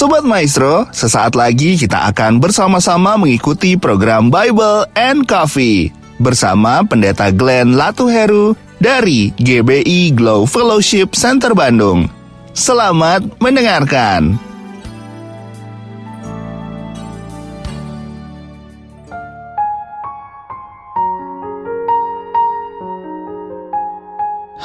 Sobat Maestro, sesaat lagi kita akan bersama-sama mengikuti program Bible and Coffee bersama Pendeta Glenn Latuheru dari GBI Glow Fellowship Center Bandung. Selamat mendengarkan.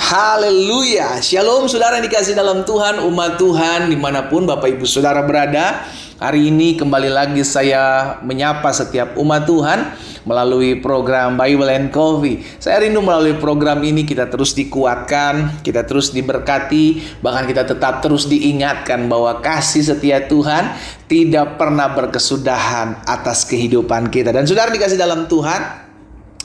Haleluya, shalom saudara yang dikasih dalam Tuhan, umat Tuhan dimanapun Bapak Ibu Saudara berada. Hari ini kembali lagi saya menyapa setiap umat Tuhan melalui program Bible and Coffee. Saya rindu melalui program ini kita terus dikuatkan, kita terus diberkati, bahkan kita tetap terus diingatkan bahwa kasih setia Tuhan tidak pernah berkesudahan atas kehidupan kita. Dan saudara dikasih dalam Tuhan,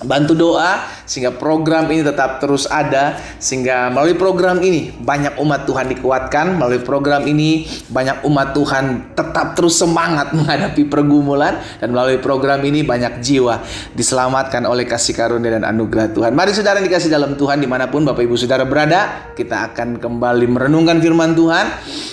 bantu doa sehingga program ini tetap terus ada, sehingga melalui program ini banyak umat Tuhan dikuatkan, melalui program ini banyak umat Tuhan tetap terus semangat menghadapi pergumulan, dan melalui program ini banyak jiwa diselamatkan oleh kasih karunia dan anugerah Tuhan. Mari saudara yang dikasih dalam Tuhan dimanapun Bapak Ibu Saudara berada, kita akan kembali merenungkan firman Tuhan.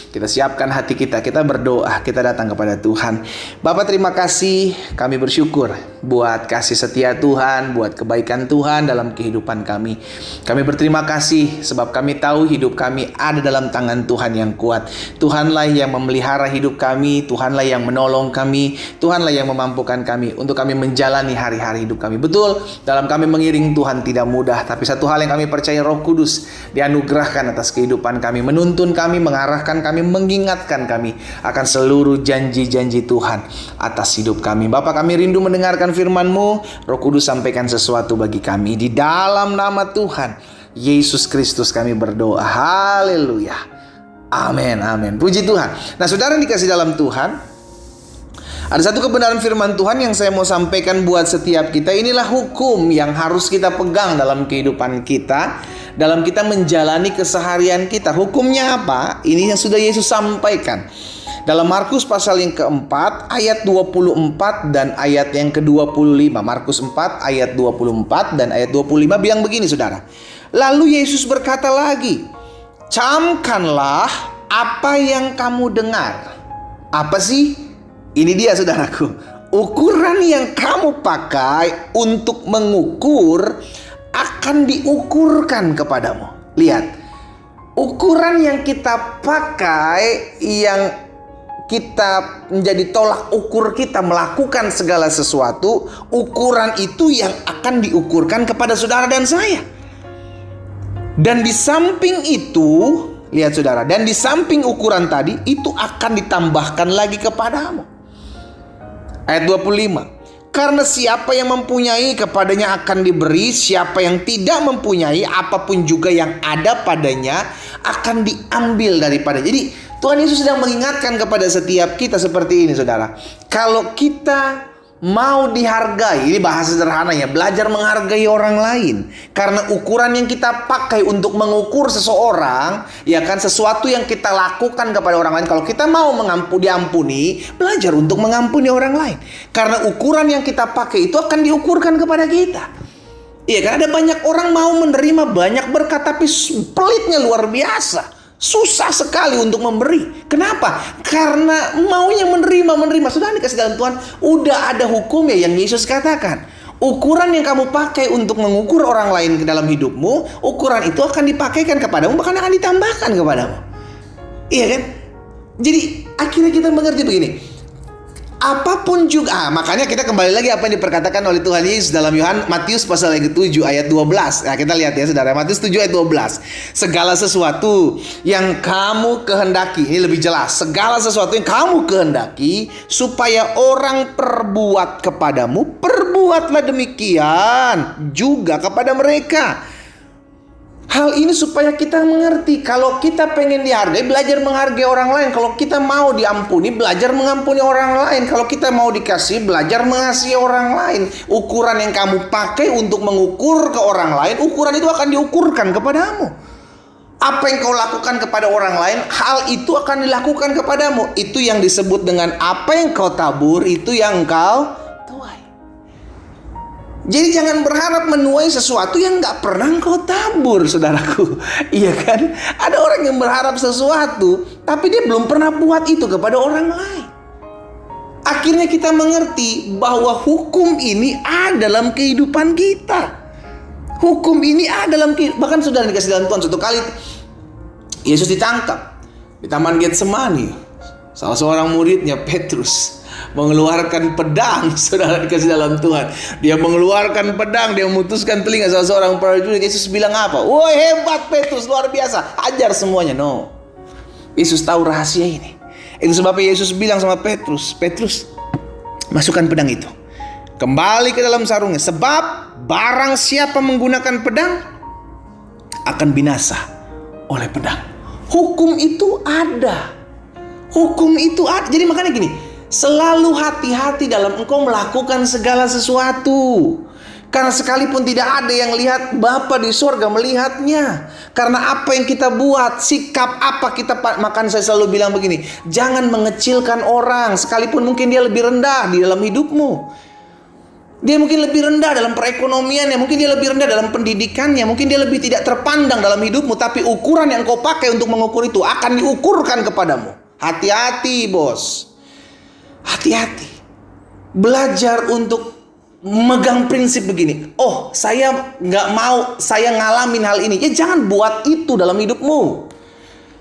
Kita siapkan hati kita, kita berdoa, kita datang kepada Tuhan. Bapak terima kasih, kami bersyukur buat kasih setia Tuhan, buat kebaikan Tuhan dalam kehidupan kami. Kami berterima kasih sebab kami tahu hidup kami ada dalam tangan Tuhan yang kuat. Tuhanlah yang memelihara hidup kami, Tuhanlah yang menolong kami, Tuhanlah yang memampukan kami untuk kami menjalani hari-hari hidup kami. Betul, dalam kami mengiring Tuhan tidak mudah, tapi satu hal yang kami percaya, Roh Kudus dianugerahkan atas kehidupan kami, menuntun kami, mengarahkan kami, mengingatkan kami akan seluruh janji-janji Tuhan atas hidup kami. Bapak, kami rindu mendengarkan firman-Mu. Roh Kudus sampaikan sesuatu bagi kami. Di dalam nama Tuhan Yesus Kristus kami berdoa. Haleluya. Amin, amin. Puji Tuhan. Nah saudara yang dikasih dalam Tuhan, ada satu kebenaran firman Tuhan yang saya mau sampaikan buat setiap kita. Inilah hukum yang harus kita pegang dalam kehidupan kita, dalam kita menjalani keseharian kita. Hukumnya apa? Ini yang sudah Yesus sampaikan dalam Markus pasal yang keempat ayat 24 dan ayat yang ke-25. Markus 4 ayat 24 dan ayat 25 bilang begini saudara. Lalu Yesus berkata lagi, camkanlah apa yang kamu dengar. Apa sih? Ini dia saudaraku, ukuran yang kamu pakai untuk mengukur akan diukurkan kepadamu. Lihat, ukuran yang kita pakai, yang kita menjadi tolak ukur kita melakukan segala sesuatu, ukuran itu yang akan diukurkan kepada saudara dan saya. Dan di samping itu, lihat saudara, dan di samping ukuran tadi itu akan ditambahkan lagi kepadamu. Ayat 25. Karena siapa yang mempunyai kepadanya akan diberi, siapa yang tidak mempunyai apapun juga yang ada padanya akan diambil daripada. Jadi Tuhan Yesus sedang mengingatkan kepada setiap kita seperti ini saudara. Kalau kita mau dihargai, ini bahasa sederhananya, belajar menghargai orang lain. Karena ukuran yang kita pakai untuk mengukur seseorang, ya kan, sesuatu yang kita lakukan kepada orang lain, kalau kita mau diampuni, belajar untuk mengampuni orang lain. Karena ukuran yang kita pakai itu akan diukurkan kepada kita. Iya kan, ada banyak orang mau menerima banyak berkat, tapi pelitnya luar biasa. Susah sekali untuk memberi. Kenapa? Karena maunya menerima. Sudah dikasih dalam Tuhan, udah ada hukumnya yang Yesus katakan. Ukuran yang kamu pakai untuk mengukur orang lain ke dalam hidupmu, ukuran itu akan dipakaikan kepadamu, bahkan akan ditambahkan kepadamu. Iya kan? Jadi akhirnya kita mengerti begini. Apapun juga, makanya kita kembali lagi apa yang diperkatakan oleh Tuhan Yesus dalam Matius pasal yang ke-7 ayat 12. Nah, kita lihat ya saudara, Matius 7 ayat 12. Segala sesuatu yang kamu kehendaki, ini lebih jelas, segala sesuatu yang kamu kehendaki supaya orang perbuat kepadamu, perbuatlah demikian juga kepada mereka. Hal ini supaya kita mengerti, kalau kita pengen dihargai, belajar menghargai orang lain. Kalau kita mau diampuni, belajar mengampuni orang lain. Kalau kita mau dikasih, belajar mengasihi orang lain. Ukuran yang kamu pakai untuk mengukur ke orang lain, ukuran itu akan diukurkan kepadamu. Apa yang kau lakukan kepada orang lain, hal itu akan dilakukan kepadamu. Itu yang disebut dengan apa yang kau tabur, itu yang kau tuai. Jadi jangan berharap menuai sesuatu yang gak pernah kau tabur, saudaraku. Iya kan? Ada orang yang berharap sesuatu, tapi dia belum pernah buat itu kepada orang lain. Akhirnya kita mengerti bahwa hukum ini ada dalam kehidupan kita. Hukum ini ada dalam kehidupan. Bahkan sudah dikasih dalam Tuhan. Suatu kali Yesus ditangkap di Taman Getsemani. Salah seorang muridnya, Petrus, mengeluarkan pedang. Saudara dikasih dalam Tuhan. Dia mengeluarkan pedang. Dia memutuskan telinga salah seorang prajurit. Yesus bilang apa? Woi, hebat Petrus, luar biasa. Ajar semuanya. No. Yesus tahu rahasia ini. Itu sebabnya Yesus bilang sama Petrus, Petrus, masukkan pedang itu. Kembali ke dalam sarungnya. Sebab barang siapa menggunakan pedang akan binasa oleh pedang. Hukum itu ada. Hukum itu ada. Jadi makanya gini, selalu hati-hati dalam engkau melakukan segala sesuatu. Karena sekalipun tidak ada yang lihat, Bapa di sorga melihatnya. Karena apa yang kita buat, sikap apa kita makan, saya selalu bilang begini, jangan mengecilkan orang, sekalipun mungkin dia lebih rendah di dalam hidupmu. Dia mungkin lebih rendah dalam perekonomiannya, mungkin dia lebih rendah dalam pendidikannya, mungkin dia lebih tidak terpandang dalam hidupmu, tapi ukuran yang kau pakai untuk mengukur itu akan diukurkan kepadamu. Hati-hati bos, hati-hati. Belajar untuk memegang prinsip begini. Oh, saya nggak mau saya ngalamin hal ini. Ya jangan buat itu dalam hidupmu.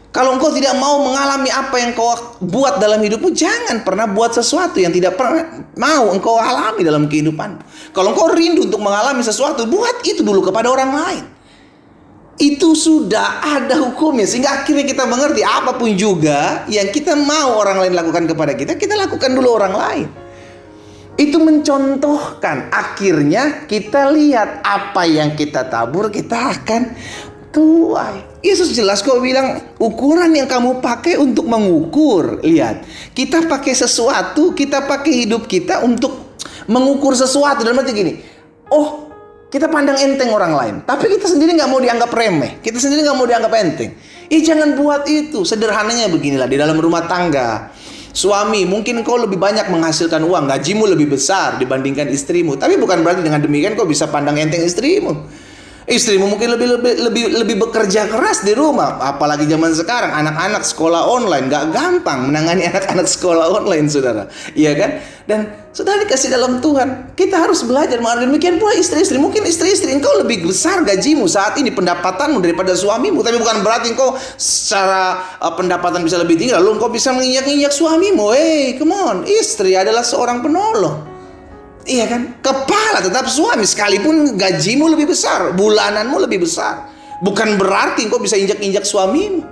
Kalau engkau tidak mau mengalami apa yang kau buat dalam hidupmu, jangan pernah buat sesuatu yang tidak pernah mau engkau alami dalam kehidupan. Kalau engkau rindu untuk mengalami sesuatu, buat itu dulu kepada orang lain. Itu sudah ada hukumnya, sehingga akhirnya kita mengerti apapun juga yang kita mau orang lain lakukan kepada kita, kita lakukan dulu orang lain. Itu mencontohkan, akhirnya kita lihat apa yang kita tabur, kita akan tuai. Yesus jelas kok bilang, ukuran yang kamu pakai untuk mengukur. Lihat, kita pakai sesuatu, kita pakai hidup kita untuk mengukur sesuatu. Dalam arti gini, oh kita pandang enteng orang lain, tapi kita sendiri nggak mau dianggap remeh, kita sendiri nggak mau dianggap enteng. Jangan buat itu. Sederhananya beginilah, di dalam rumah tangga, suami, mungkin kau lebih banyak menghasilkan uang, gajimu lebih besar dibandingkan istrimu, tapi bukan berarti dengan demikian kau bisa pandang enteng istrimu. Istrimu mungkin lebih bekerja keras di rumah, apalagi zaman sekarang anak-anak sekolah online, gak gampang menangani anak-anak sekolah online, saudara, iya kan? Dan saudara dikasih dalam Tuhan, kita harus belajar mengenai demikian pula istri-istri. Mungkin istri-istri engkau lebih besar gajimu saat ini, pendapatanmu daripada suamimu, tapi bukan berarti engkau secara pendapatan bisa lebih tinggi lalu engkau bisa menginjak-injak suamimu. Come on, istri adalah seorang penolong. Iya kan? Kepala tetap suami, sekalipun gajimu lebih besar, bulananmu lebih besar, bukan berarti engkau bisa injak-injak suamimu.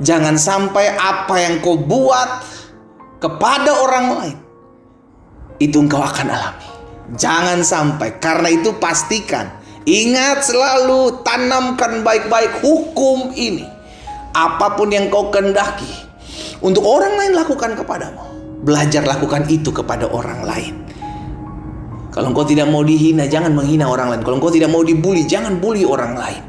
Jangan sampai apa yang kau buat kepada orang lain itu engkau akan alami. Jangan sampai. Karena itu pastikan, ingat selalu, tanamkan baik-baik hukum ini. Apapun yang kau kehendaki untuk orang lain lakukan kepadamu, belajar lakukan itu kepada orang lain. Kalau engkau tidak mau dihina, jangan menghina orang lain. Kalau engkau tidak mau dibully, jangan bully orang lain.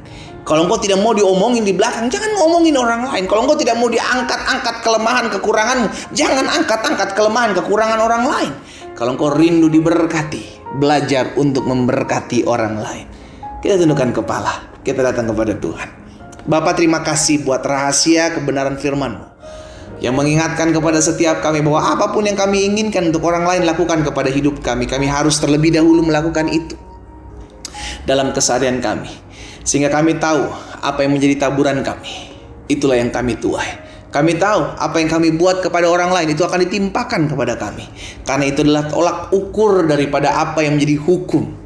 Kalau engkau tidak mau diomongin di belakang, jangan ngomongin orang lain. Kalau engkau tidak mau diangkat-angkat kelemahan kekuranganmu, jangan angkat-angkat kelemahan kekurangan orang lain. Kalau engkau rindu diberkati, belajar untuk memberkati orang lain. Kita tundukkan kepala, kita datang kepada Tuhan. Bapa, terima kasih buat rahasia kebenaran firman-Mu yang mengingatkan kepada setiap kami bahwa apapun yang kami inginkan untuk orang lain lakukan kepada hidup kami, kami harus terlebih dahulu melakukan itu dalam keseharian kami, sehingga kami tahu apa yang menjadi taburan kami, itulah yang kami tuai. Kami tahu apa yang kami buat kepada orang lain itu akan ditimpakan kepada kami, karena itu adalah tolak ukur daripada apa yang menjadi hukum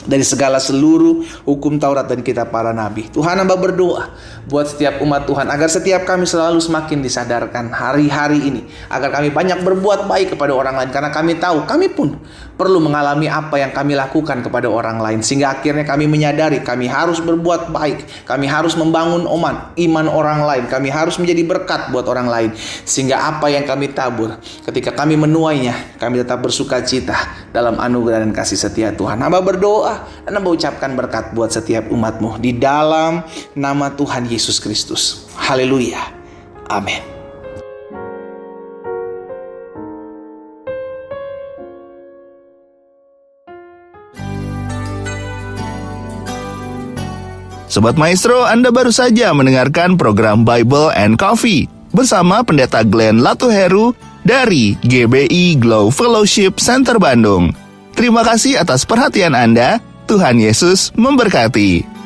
dari segala seluruh hukum Taurat dan kitab para nabi. Tuhan, hamba berdoa buat setiap umat Tuhan, agar setiap kami selalu semakin disadarkan hari-hari ini, agar kami banyak berbuat baik kepada orang lain, karena kami tahu kami pun perlu mengalami apa yang kami lakukan kepada orang lain, sehingga akhirnya kami menyadari kami harus berbuat baik, kami harus membangun iman orang lain, kami harus menjadi berkat buat orang lain, sehingga apa yang kami tabur ketika kami menuainya, kami tetap bersuka cita dalam anugerah dan kasih setia Tuhan. Hamba berdoa dan hamba ucapkan berkat buat setiap umat-Mu di dalam nama Tuhan Yesus Kristus. Haleluya. Amin. Sobat Maestro, Anda baru saja mendengarkan program Bible and Coffee bersama Pendeta Glenn Latuheru dari GBI Glow Fellowship Center Bandung. Terima kasih atas perhatian Anda. Tuhan Yesus memberkati.